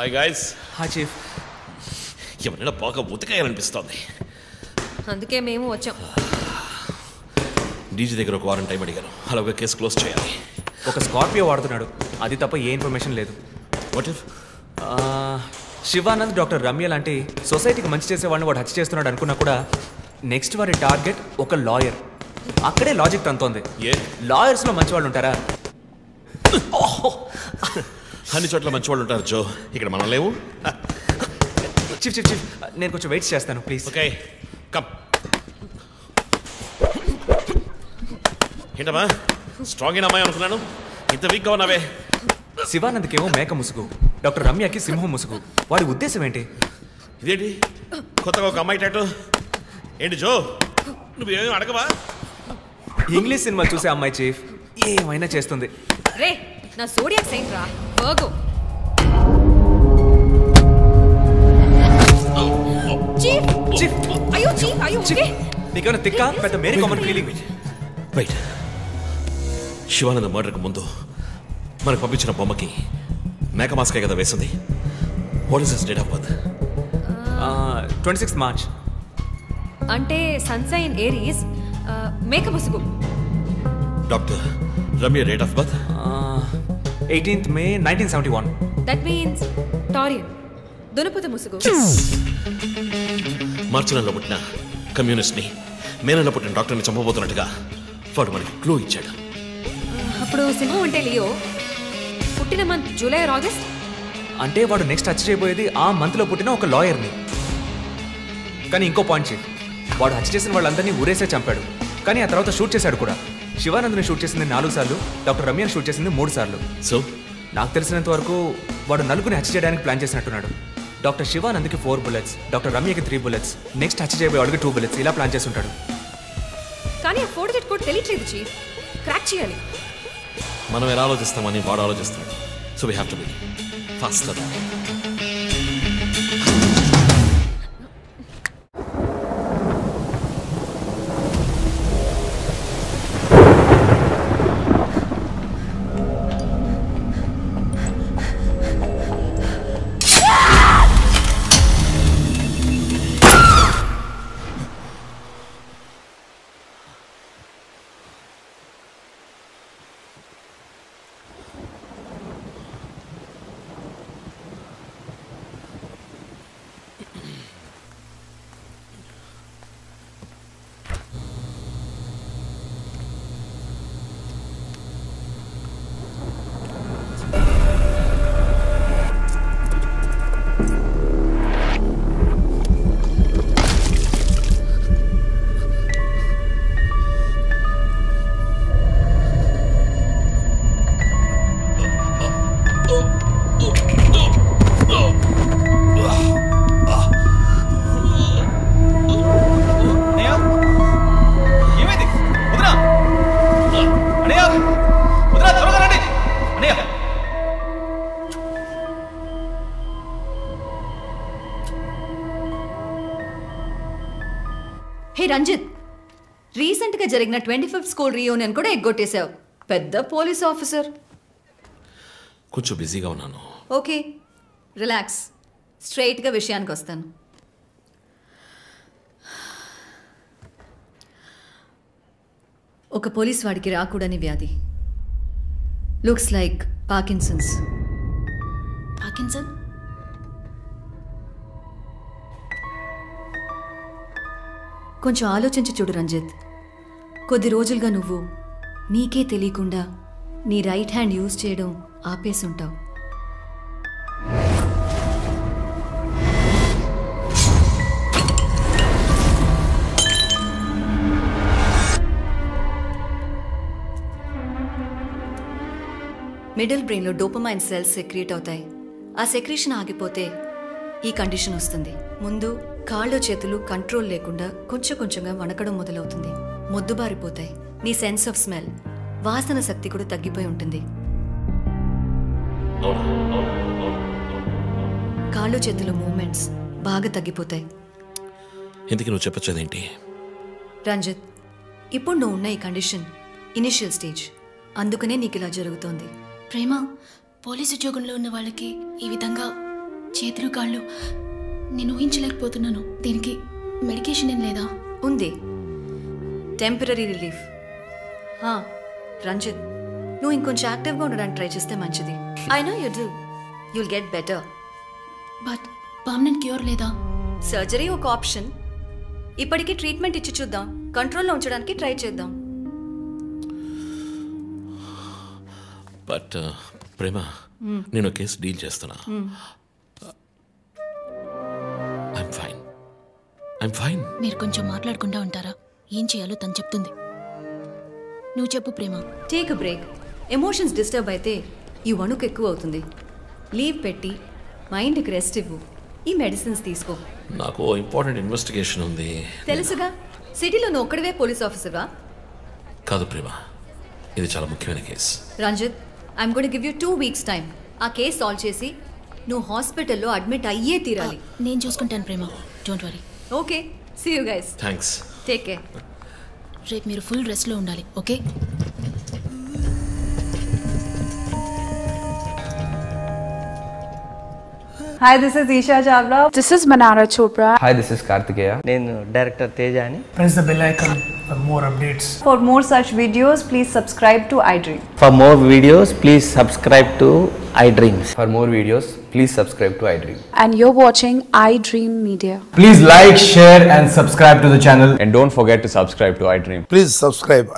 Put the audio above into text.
Hi guys. Hi chief. ఎవరైనా బాగా ఉతకాయాలనిపిస్తోంది, అందుకే మేము వచ్చాం. డీజీ దగ్గర ఒక వారం టైం అడిగాను, అలాగే కేసు క్లోజ్ చేయాలి. ఒక స్కార్పియో వాడుతున్నాడు, అది తప్ప ఏ ఇన్ఫర్మేషన్ లేదు. What if Shivanand, doctor Ramya లాంటి సొసైటీకి మంచి చేసే వాళ్ళని వాడు హత్య చేస్తున్నాడు అనుకున్నా కూడా నెక్స్ట్ వారి టార్గెట్ ఒక లాయర్. అక్కడే లాజిక్ తంతోంది. లాయర్స్లో మంచి వాళ్ళు ఉంటారా? అన్ని చోట్ల మంచి వాళ్ళు ఉంటారు జో, ఇక్కడ మనం లేవు. చీఫ్ చీఫ్ చీఫ్, నేను కొంచెం వెయిట్ చేస్తాను ప్లీజ్. Okay come. ఏంటమ్మా స్ట్రాంగ్ అయిన అమ్మాయి అనుకున్నాను, ఇంత వీక్గా ఉన్నావే. శివానంద్కేమో మేక ముసుగు, డాక్టర్ రమ్యకి సింహం ముసుగు. వాడి ఉద్దేశం ఏంటి? ఇదేంటి కొత్తగా ఒక అమ్మాయి టాటూ ఏంటి జో? నువ్వేమీ అడగవా? ఇంగ్లీష్ సినిమా చూసే అమ్మాయి చీఫ్, ఏమైనా చేస్తుంది. రే నా సోడియాక్ సెయింట్ రా వర్గో. చీఫ్ చీఫ్ అయ్యో చీఫ్ అయ్యో ఓకే. నీకేమైనా తిక్క? పెద్ద మేరీ కామన్ ఫీలింగ్. రైట్, శివానంద మర్డర్కి ముందు మనకు పంపించిన బొమ్మకి మేక మాస్కే కదా వేసింది. What is his date of birth? 26 March. అంటే సన్సైన్ ఏరీస్, మేక ముసుగు. Doctor Ramya date of birth 18th May 1971. That means Taurean, దునపుత ముసుగు. మార్చి నెలలో పుట్టిన కమ్యూనిస్ట్ని మే నెలలో పుట్టిన డాక్టర్ని చంపబోతున్నట్టుగా వాడు మనకి క్లూ ఇచ్చాడు. అప్పుడు సింహం అంటే లియో, పుట్టిన మంత్ జూలై ఆర్ ఆగస్ట్. అంటే వాడు నెక్స్ట్ హత్య చేయబోయేది ఆ మంత్లో పుట్టిన ఒక లాయర్ని. కానీ ఇంకో పాయింట్ చీఫ్, వాడు హత్య చేసిన వాళ్ళందరినీ ఊరేసే చంపాడు, కానీ ఆ తర్వాత షూట్ చేశాడు కూడా. శివానంద్ని షూట్ చేసింది 4 సార్లు, డాక్టర్ రమ్యని షూట్ చేసింది 3 సార్లు. సో నాకు తెలిసినంత వరకు వాడు నలుగురిని హత్య చేయడానికి ప్లాన్ చేసినట్టున్నాడు. డాక్టర్ శివానంద్కి 4 bullets, డాక్టర్ రమ్యకి 3 bullets, నెక్స్ట్ హత్య చేయబోయేవాడికి 2 bullets, ఇలా ప్లాన్ చేస్తుంటాడు. కానీ ఆ ఫోటో డెట్ కోడ్ తెలియట్లేదు చీఫ్, క్రాక్ చేయాలి. మనం ఎలా ఆలోచిస్తామని వాడు ఆలోచిస్తున్నాడు. So we have to be faster. Hey Ranjith, రీసెంట్గా జరిగిన 25th స్కూల్ రీయూనియన్ కూడా ఎగ్గొట్టేశావు. పెద్ద పోలీస్ ఆఫీసర్. కొంచెం బిజీగా ఉన్నాను. ఓకే రిలాక్స్, స్ట్రైట్గా విషయానికి వస్తాను. ఒక పోలీస్ వాడికి రాకూడని వ్యాధి, లుక్స్ లైక్ పార్కిన్సన్స్. పార్కిన్సన్? కొంచెం ఆలోచించి చూడు రంజిత్. కొద్ది రోజులుగా నువ్వు నీకే తెలియకుండా నీ రైట్ హ్యాండ్ యూజ్ చేయడం ఆపేసి ఉంటావు. మిడిల్ బ్రెయిన్లో డోపమైన్ సెల్స్ సెక్రీట్ అవుతాయి. ఆ సెక్రీషన్ ఆగిపోతే ఈ కండిషన్ వస్తుంది. ముందు కాళ్ళు చేతులు కంట్రోల్ లేకుండా కొంచెం కొంచెంగా వణకడం మొదలవుతుంది. మొద్దుబారిపోతాయి. నీ సెన్స్ ఆఫ్ స్మెల్, వాసన శక్తి కూడా తగ్గిపోయి ఉంటుంది. కాళ్ళు చేతుల మూమెంట్స్ బాగా తగ్గిపోతాయి. ఎందుకు నువ్వు చెప్పొచ్చేదేంటి? రంజిత్, ఇప్పుడు నువ్వు ఉన్న ఈ కండిషన్ ఇనిషియల్ స్టేజ్, అందుకనే నీకు ఇలా జరుగుతోంది. ప్రేమ, పోలీసు ఉద్యోగంలో ఉన్న వాళ్ళకి ఈ విధంగా చేతులు కాళ్ళు నేను ఊహించలేకపోతున్నాను. దీనికి మెడికేషన్ ఏం లేదా? ఉంది, టెంపరీ రిలీఫ్. రంజిత్, నువ్వు ఇంకొంచెం యాక్టివ్గా ఉండడానికి ట్రై చేస్తే మంచిది. I know you'll get better. But permanent cure లేదా? సర్జరీ ఒక ఆప్షన్. ఇప్పటికీ ట్రీట్మెంట్ ఇచ్చి చూద్దాం, కంట్రోల్లో ఉంచడానికి ట్రై చేద్దాం. బట్ ప్రేమ, నేను కేసు డీల్ చేస్తున్నా. I'm fine. మీరు కొంచెం మాట్లాడకుండా ఉంటారా? ఏం చేయాలో తను చెప్తుంది. నువ్వు చెప్పు Prema. Take a break. Emotions disturb అయితే ఈ వణుకు ఎక్కువ అవుతుంది. లీవ్ పెట్టి మైండ్కి రెస్ట్ ఇవ్వు. ఈ మెడిసిన్స్ తీసుకో. నాకు ఇంపార్టెంట్ ఇన్వెస్టిగేషన్ ఉంది. తెలుసుగా, సిటీలో నువ్వు ఒక్కడివే పోలీస్ ఆఫీసర్వా? కాదు ప్రేమ, ఇది చాలా ముఖ్యమైన case. Ranjith, I'm going to give you 2 weeks time. ఆ కేసు సాల్వ్ చేసి నువ్వు హాస్పిటల్లో అడ్మిట్ అయ్యే తీరాలి. నేను చూసుకుంటాను Prema, don't worry. Okay, see you guys. Thanks. Take care. రేపు మీరు ఫుల్ రెస్ట్లో ఉండాలి, okay? Hi, this is Isha Chavla. This is Manara Chopra. Hi, this is Kartikeya. నేను డైరెక్టర్ తేజ అని. Press the bell icon for more updates. For more such videos, please subscribe to iDream. For more videos, please subscribe to iDreams. For more videos, please subscribe to iDream. And you're watching iDream Media. Please like, share, and subscribe to the channel. And don't forget to subscribe to iDream. Please subscribe